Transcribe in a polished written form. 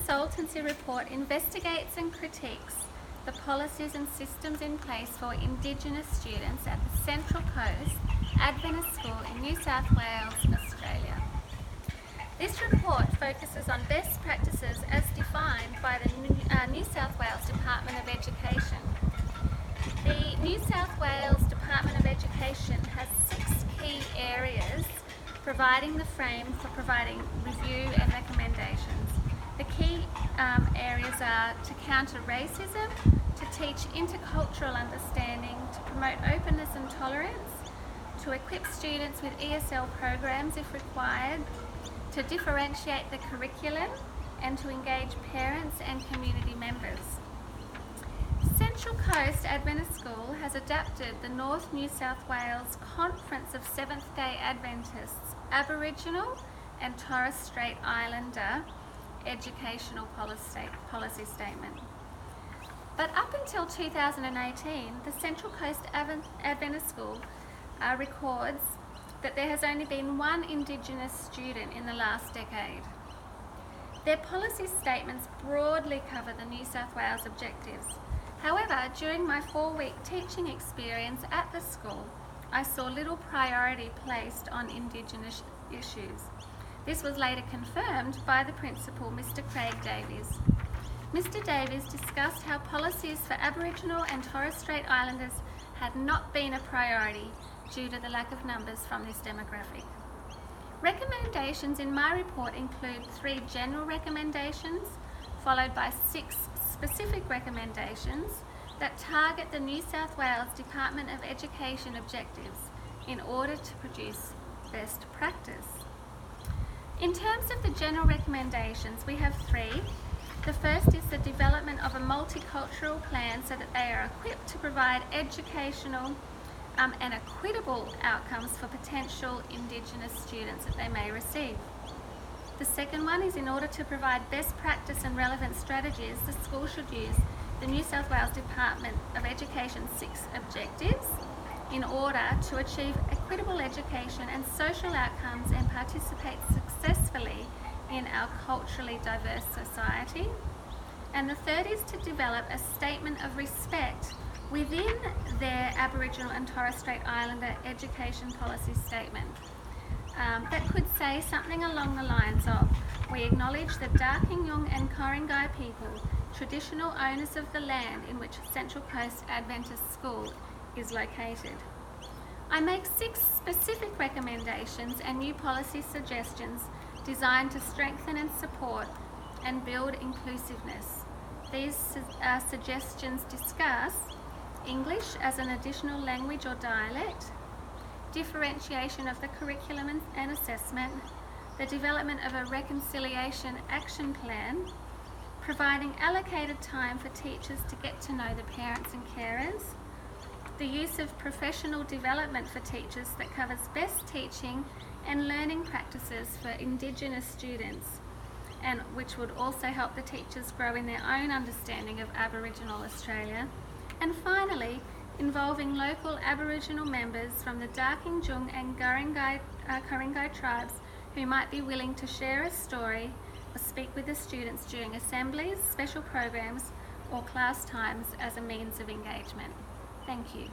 Consultancy report investigates and critiques the policies and systems in place for Indigenous students at the Central Coast Adventist School in New South Wales, Australia. This report focuses on best practices as defined by the New South Wales Department of Education. The New South Wales Department of Education has 6 key areas providing the frame for providing review and recommendations. The key areas are to counter racism, to teach intercultural understanding, to promote openness and tolerance, to equip students with ESL programs if required, to differentiate the curriculum, and to engage parents and community members. Central Coast Adventist School has adapted the North New South Wales Conference of Seventh-day Adventists Aboriginal and Torres Strait Islander educational policy statement. But up until 2018, the Central Coast Adventist School records that there has only been one Indigenous student in the last decade. Their policy statements broadly cover the New South Wales objectives. However, during my 4-week teaching experience at the school, I saw little priority placed on Indigenous issues. This was later confirmed by the principal, Mr. Craig Davies. Mr. Davies discussed how policies for Aboriginal and Torres Strait Islanders had not been a priority due to the lack of numbers from this demographic. Recommendations in my report include 3 general recommendations, followed by 6 specific recommendations that target the New South Wales Department of Education objectives in order to produce best practice. In terms of the general recommendations, we have 3. The first is the development of a multicultural plan so that they are equipped to provide educational and equitable outcomes for potential Indigenous students that they may receive. The second one is, in order to provide best practice and relevant strategies, the school should use the New South Wales Department of Education's 6 objectives in order to achieve equitable education and social outcomes and participate successfully in our culturally diverse society. And the third is to develop a statement of respect within their Aboriginal and Torres Strait Islander education policy statement that could say something along the lines of, we acknowledge the Darkinjung and Koringai people, traditional owners of the land in which Central Coast Adventist School is located. I make 6 specific recommendations and new policy suggestions designed to strengthen and support and build inclusiveness. These suggestions discuss English as an additional language or dialect, differentiation of the curriculum and assessment, the development of a reconciliation action plan, providing allocated time for teachers to get to know the parents and carers, the use of professional development for teachers that covers best teaching and learning practices for Indigenous students, and which would also help the teachers grow in their own understanding of Aboriginal Australia. And finally, involving local Aboriginal members from the Darkinjung and Koringai tribes who might be willing to share a story or speak with the students during assemblies, special programs or class times as a means of engagement. Thank you.